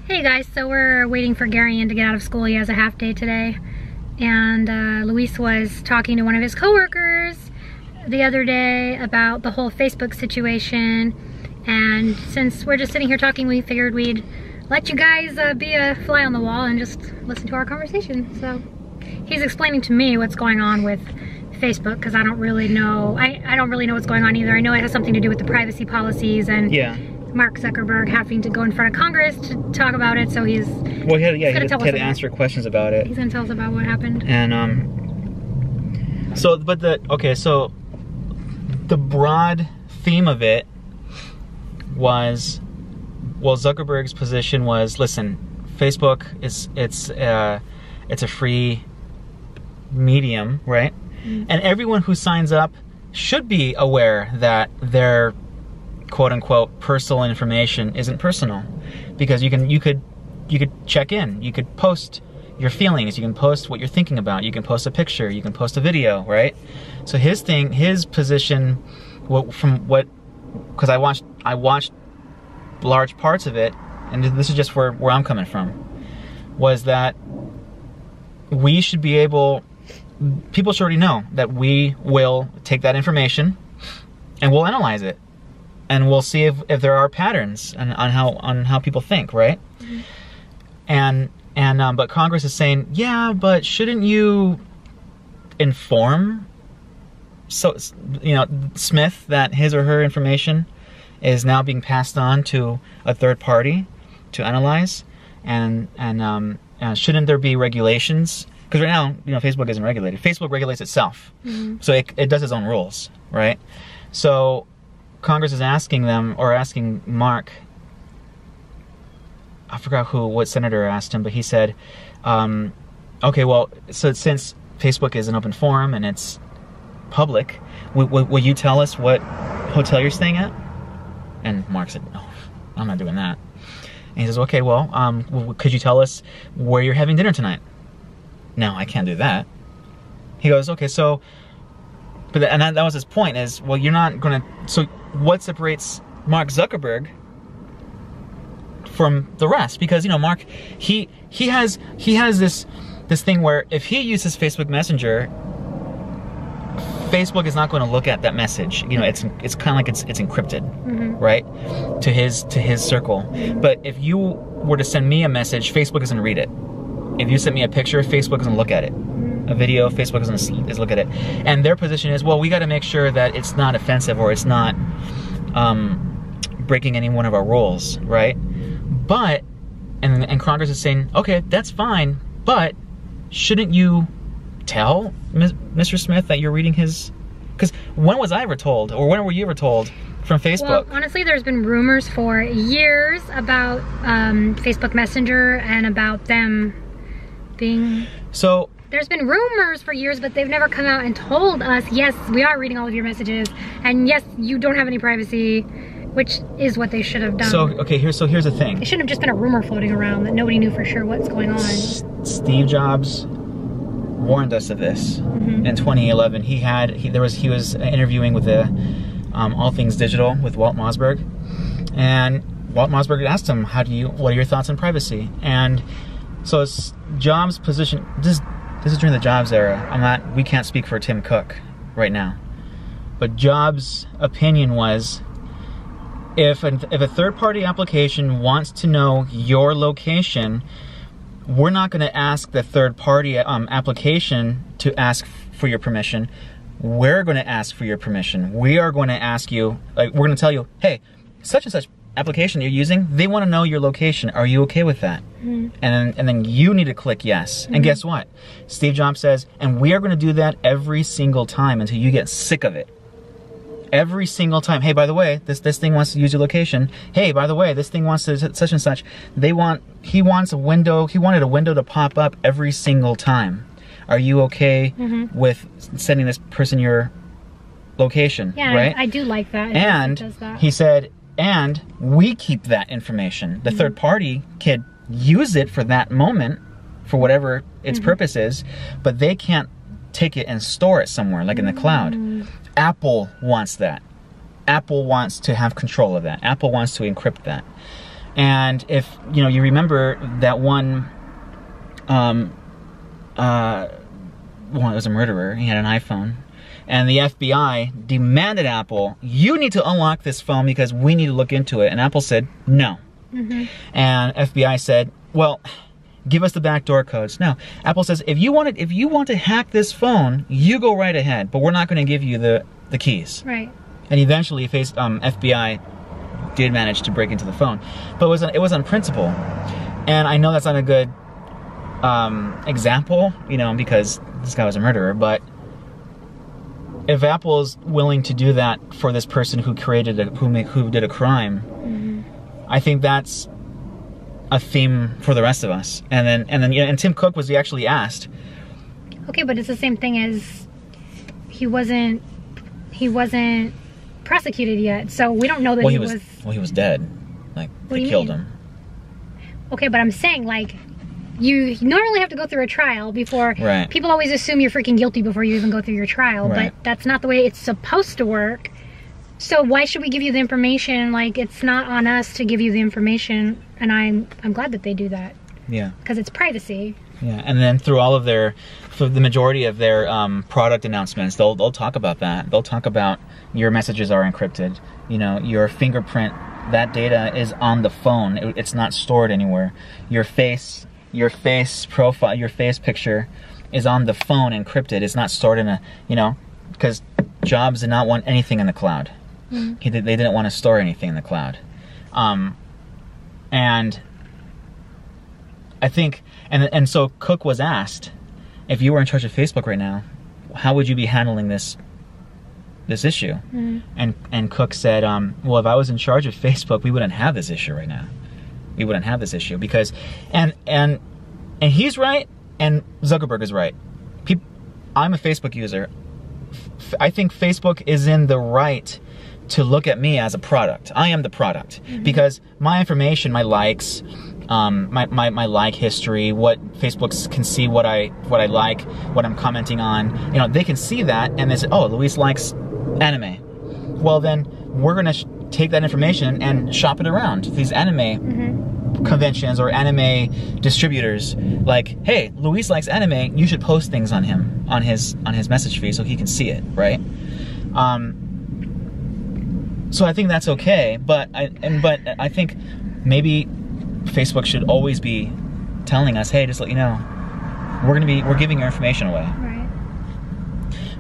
Hey guys, so we're waiting for Gerson to get out of school. He has a half day today. And Luis was talking to one of his coworkers the other day about the whole Facebook situation. And since we're just sitting here talking, we figured we'd let you guys be a fly on the wall and just listen to our conversation. So he's explaining to me what's going on with Facebook, because I don't really know. I don't really know what's going on either. I know it has something to do with the privacy policies and Mark Zuckerberg having to go in front of Congress to talk about it. So he's he had to answer questions about it. He's gonna tell us about what happened. And so the broad theme of it was, well, Zuckerberg's position was, listen, Facebook it's a free medium, right? And everyone who signs up should be aware that their quote-unquote personal information isn't personal, because you could check in, you could post your feelings, you can post what you're thinking about, you can post a picture, you can post a video, right? So his position, because I watched large parts of it, and this is just where I'm coming from, was that we should be able, people should already know that we will take that information and we'll analyze it. And we'll see if there are patterns on how people think, right? Mm-hmm. But Congress is saying, yeah, but shouldn't you inform Smith that his or her information is now being passed on to a third party to analyze, and shouldn't there be regulations? Because right now, Facebook isn't regulated. Facebook regulates itself, so it does its own rules, right? So Congress is asking them, or asking Mark, I forgot what senator asked him, but he said, okay, well, so since Facebook is an open forum and it's public, will you tell us what hotel you're staying at? And Mark said, no, I'm not doing that. And he says, okay, well, could you tell us where you're having dinner tonight? No, I can't do that. He goes, okay, so, and that was his point, is, well, you're not gonna, so what separates Mark Zuckerberg from the rest? Because Mark, he has this thing where if he uses Facebook Messenger, Facebook is not going to look at that message. It's kind of like it's encrypted, right, to his circle. But if you were to send me a message, Facebook isn't going to read it. If you sent me a picture, Facebook isn't look at it. A video, Facebook isn't look at it. And their position is, well, we got to make sure that it's not offensive or it's not breaking any one of our rules, right? But, and Congress is saying, okay, that's fine, but shouldn't you tell Mr. Smith that you're reading his, because when was I ever told, or when were you ever told from Facebook? Well, honestly, there's been rumors for years about Facebook Messenger and about them being... So... There's been rumors for years, but they've never come out and told us, yes, we are reading all of your messages, and yes, you don't have any privacy, which is what they should have done. So, okay, here's the thing. It shouldn't have just been a rumor floating around that nobody knew for sure what's going on. Steve Jobs warned us of this in 2011. He was interviewing with the All Things Digital with Walt Mossberg, and Walt Mossberg asked him, what are your thoughts on privacy? And so it's Jobs' position, this is during the Jobs era. We can't speak for Tim Cook right now. But Jobs' opinion was, if a third-party application wants to know your location, we're not going to ask the third-party application to ask for your permission. We're going to ask for your permission. We are going to ask you, we're going to tell you, hey, such and such application you're using, they want to know your location. Are you okay with that? And then you need to click yes. And guess what? Steve Jobs says, and we are going to do that every single time until you get sick of it. Every single time. Hey, by the way, this thing wants to use your location. Hey, by the way, this thing wants to such and such. He wanted a window to pop up every single time. Are you okay with sending this person your location? Yeah, right? I do like that. And does that. He said, and we keep that information. The third party can use it for that moment, for whatever its purpose is, but they can't take it and store it somewhere, like in the cloud. Apple wants that. Apple wants to have control of that. Apple wants to encrypt that. And if you remember that one, it was a murderer. He had an iPhone, and the FBI demanded Apple, you need to unlock this phone because we need to look into it. And Apple said no. And FBI said, well, give us the backdoor codes. No, Apple says if you want to hack this phone, you go right ahead, but we're not going to give you the keys. Right. And eventually, FBI did manage to break into the phone, but it was on principle. And I know that's not a good example, because this guy was a murderer. But if Apple is willing to do that for this person who who did a crime, I think that's a theme for the rest of us. And Tim Cook was actually asked. Okay, but it's the same thing as he wasn't prosecuted yet, so we don't know that he was. Well, he was dead. Like, they killed him. Okay, but I'm saying, like, you normally have to go through a trial before. Right. People always assume you're freaking guilty before you even go through your trial, right. But that's not the way it's supposed to work. So why should we give you the information? Like, it's not on us to give you the information, and I'm glad that they do that. Yeah. Because it's privacy. Yeah, and then through all of for the majority of their product announcements, they'll talk about that. They'll talk about your messages are encrypted. Your fingerprint, that data is on the phone. It's not stored anywhere. Your face profile, your face picture is on the phone encrypted. It's not stored in because Jobs did not want anything in the cloud. They didn't want to store anything in the cloud. And I think, and so Cook was asked, if you were in charge of Facebook right now, how would you be handling this issue? And Cook said, well, if I was in charge of Facebook, we wouldn't have this issue right now. We wouldn't have this issue because, and he's right, and Zuckerberg is right. I'm a Facebook user. I think Facebook is in the right to look at me as a product. I am the product because my information, my likes, my like history, what Facebook can see, what I like, what I'm commenting on, they can see that and they say, oh, Luis likes anime. Well, then we're gonna take that information and shop it around these anime conventions or anime distributors. Like, hey, Luis likes anime. You should post things on him on his message feed so he can see it, right? So I think that's okay, but I think maybe Facebook should always be telling us, hey, just let you know, we're giving your information away. Right.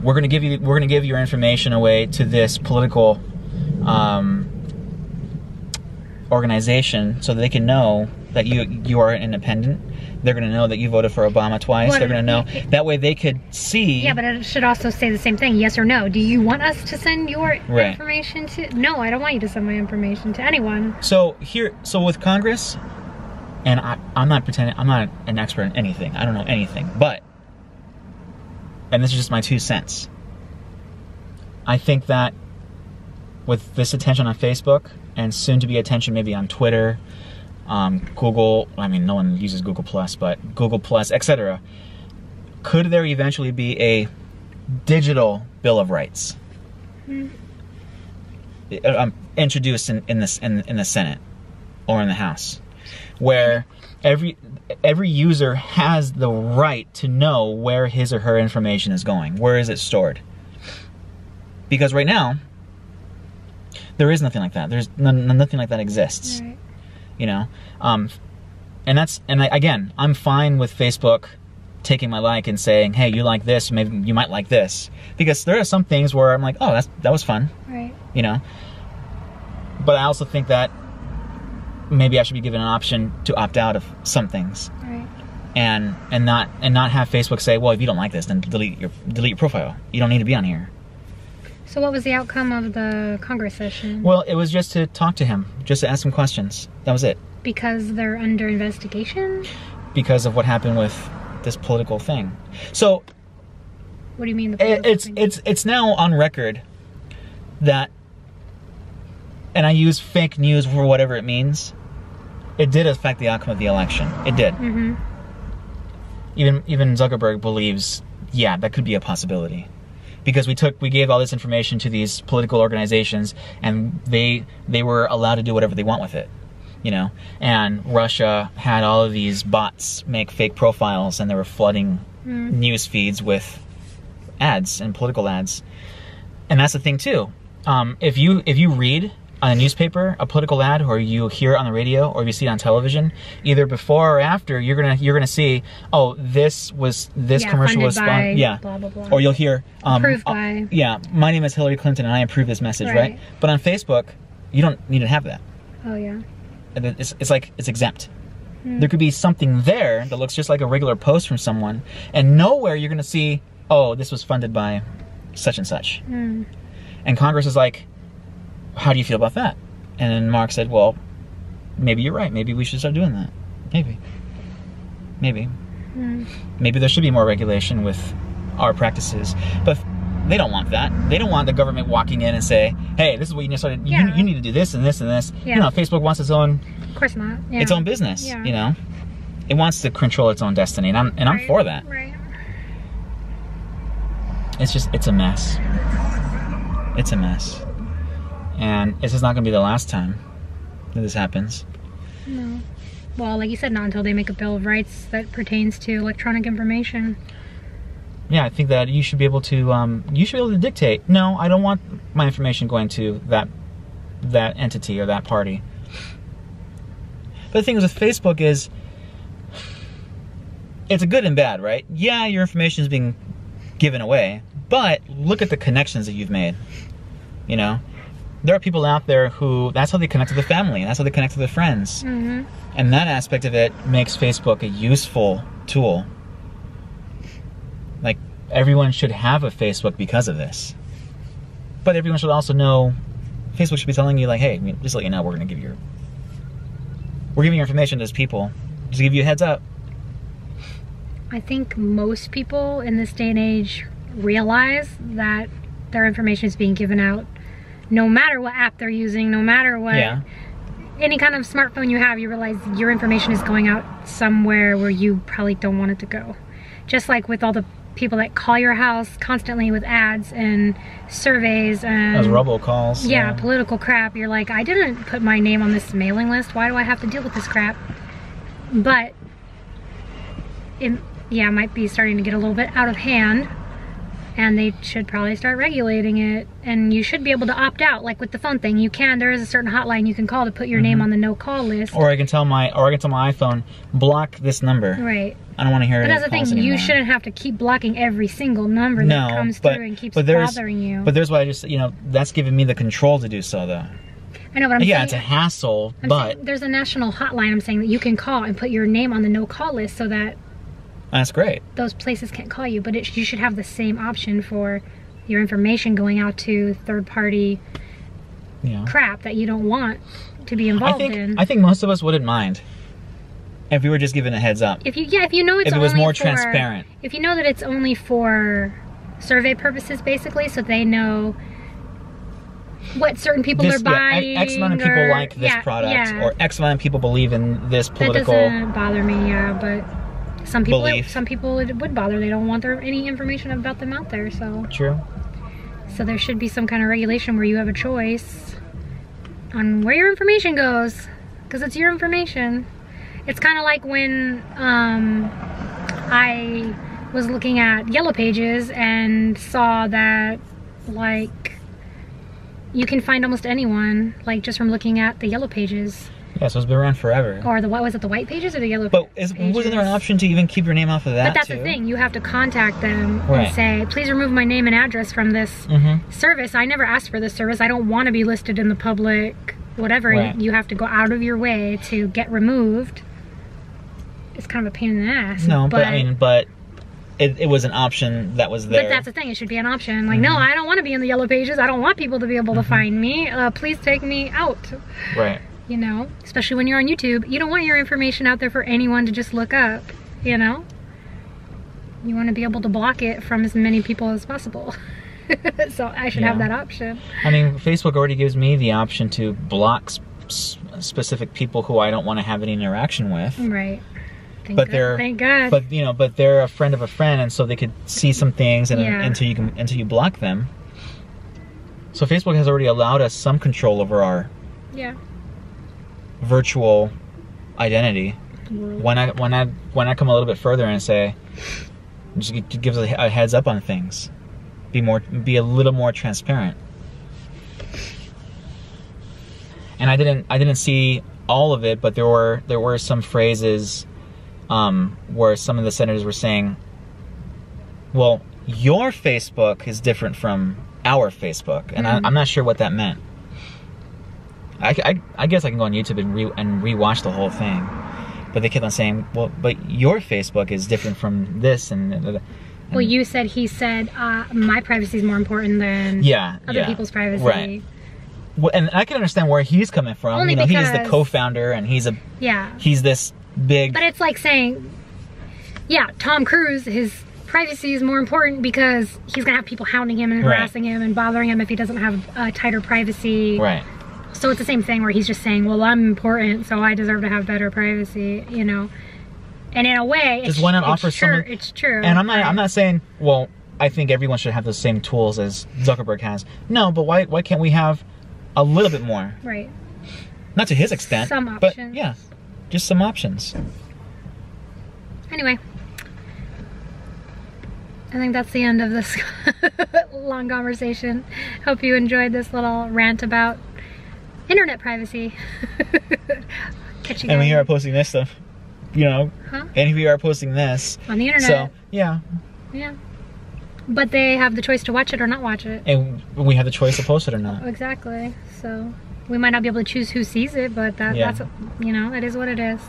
We're gonna give your information away to this political organization so that they can know that you are independent. They're going to know that you voted for Obama twice. They're going to know. That way they could see. Yeah, but it should also say the same thing, yes or no. Do you want us to send your information to? No, I don't want you to send my information to anyone. So with Congress, and I'm not pretending, I'm not an expert in anything. I don't know anything. But, and this is just my 2 cents, I think that with this attention on Facebook and soon to be attention maybe on Twitter, Google, I mean, no one uses Google Plus, but Google Plus, etc. Could there eventually be a digital Bill of Rights introduced in the Senate or in the House, where every user has the right to know where his or her information is going, where is it stored? Because right now, there is nothing like that. There's nothing like that exists. Right. Again, I'm fine with Facebook taking my like and saying, hey, you like this, maybe you might like this, because there are some things where I'm like, oh, that was fun, right? But I also think that maybe I should be given an option to opt out of some things, right? And not have Facebook say, well, if you don't like this, then delete your profile. You don't need to be on here. So what was the outcome of the Congress session? Well, it was just to talk to him, just to ask him questions. That was it. Because they're under investigation? Because of what happened with this political thing. So, what do you mean? It's now on record that, and I use fake news for whatever it means, it did affect the outcome of the election. It did. Even Zuckerberg believes, yeah, that could be a possibility. Because we gave all this information to these political organizations, and they were allowed to do whatever they want with it. you know, and Russia had all of these bots make fake profiles, and they were flooding news feeds with ads and political ads. And that's the thing too. If you read on a newspaper a political ad, or you hear it on the radio, or you see it on television, either before or after, you're gonna see, oh, this commercial was sponsored, blah, blah, blah. or you'll hear approved by, my name is Hillary Clinton and I approve this message, right? But on Facebook, you don't need to have that. Oh yeah. And it's like it's exempt. There could be something there that looks just like a regular post from someone, and nowhere you're gonna see, oh, this was funded by such and such. And Congress is like, how do you feel about that? And then Mark said, well, maybe you're right. Maybe we should start doing that. Maybe there should be more regulation with our practices. But they don't want that. They don't want the government walking in and say, hey, this is what you need to start. You need to do this and this and this. You know, Facebook wants its own, of course not. Its own business. You know, it wants to control its own destiny, and I'm for that. It's a mess. It's a mess. And this is not going to be the last time that this happens. No. Well, like you said, not until they make a Bill of Rights that pertains to electronic information. Yeah, I think that you should be able to dictate, no, I don't want my information going to that entity or that party. But the thing is with Facebook is, it's a good and bad, right? Yeah, your information is being given away, but look at the connections that you've made, you know? There are people out there who, that's how they connect to the family, that's how they connect to their friends. And that aspect of it makes Facebook a useful tool. Like, everyone should have a Facebook because of this. But everyone should also know, Facebook should be telling you, like, hey, just to let you know, we're giving your information to those people. Just to give you a heads up. I think most people in this day and age realize that their information is being given out. No matter what app they're using, no matter what, any kind of smartphone you have, you realize your information is going out somewhere where you probably don't want it to go. Just like with all the people that call your house constantly with ads and surveys and those robocalls. Yeah, political crap. You're like, I didn't put my name on this mailing list. Why do I have to deal with this crap? But it might be starting to get a little bit out of hand. And they should probably start regulating it. And you should be able to opt out, like with the phone thing. You can. There is a certain hotline you can call to put your name on the no-call list. Or I can tell my iPhone, block this number. Right. I don't want to hear it. But that's the thing. You shouldn't have to keep blocking every single number that comes through and keeps bothering you. But there's why I just, that's giving me the control to do so, though. I know, but I'm saying, it's a hassle, but there's a national hotline. I'm saying that you can call and put your name on the no-call list so that that's great. Those places can't call you, but you should have the same option for your information going out to third-party crap that you don't want to be involved in. I think most of us wouldn't mind if we were just given a heads up. If you know it's if it was more transparent. If you know that it's only for survey purposes, basically, so they know what certain people are buying. X amount of people like this product, or X amount of people believe in this political. That doesn't bother me, but. Some people it would bother. They don't want any information about them out there. So true. So there should be some kind of regulation where you have a choice on where your information goes, because it's your information. It's kind of like when I was looking at Yellow Pages and saw that like you can find almost anyone just from looking at the Yellow Pages. Yeah, so it's been around forever. Or was it the White Pages or the Yellow Pages? But wasn't there an option to even keep your name off of that? But that's the thing. You have to contact them and say, please remove my name and address from this service. I never asked for this service. I don't want to be listed in the public, whatever. You have to go out of your way to get removed. It's kind of a pain in the ass. No, but it was an option that was there. But that's the thing. It should be an option. Like, no, I don't want to be in the Yellow Pages. I don't want people to be able to find me. Please take me out. Right. You know, especially when you're on YouTube, you don't want your information out there for anyone to just look up, you know? You want to be able to block it from as many people as possible. So I should have that option. I mean, Facebook already gives me the option to block specific people who I don't want to have any interaction with. Right. Thank God. But but they're a friend of a friend, and so they could see some things and until you block them. So Facebook has already allowed us some control over our virtual identity. When I come a little bit further and say, just give us a heads up on things, be a little more transparent. And I didn't see all of it, but there were some phrases where some of the senators were saying, well, your Facebook is different from our Facebook, and I'm not sure what that meant. I guess I can go on YouTube and rewatch the whole thing, but they kept on saying, well, but your Facebook is different from this, and well, he said my privacy is more important than other people's privacy. Right. Well, and I can understand where he's coming from. Only because he's the co-founder, and he's this big. But it's like saying, Tom Cruise, his privacy is more important because he's gonna have people hounding him and harassing him and bothering him if he doesn't have tighter privacy. Right. So it's the same thing where he's just saying, well, I'm important, so I deserve to have better privacy, you know. And in a way, it's true. It's true. And I'm not saying, well, I think everyone should have the same tools as Zuckerberg has. No, but why can't we have a little bit more? Right. Not to his extent. Some options. But yeah, just some options. Anyway. I think that's the end of this long conversation. Hope you enjoyed this little rant about internet privacy. And we are posting this stuff, you know. And we are posting this on the internet. So yeah. But they have the choice to watch it or not watch it. And we have the choice to post it or not. Exactly. So we might not be able to choose who sees it, but that's, you know, it is what it is.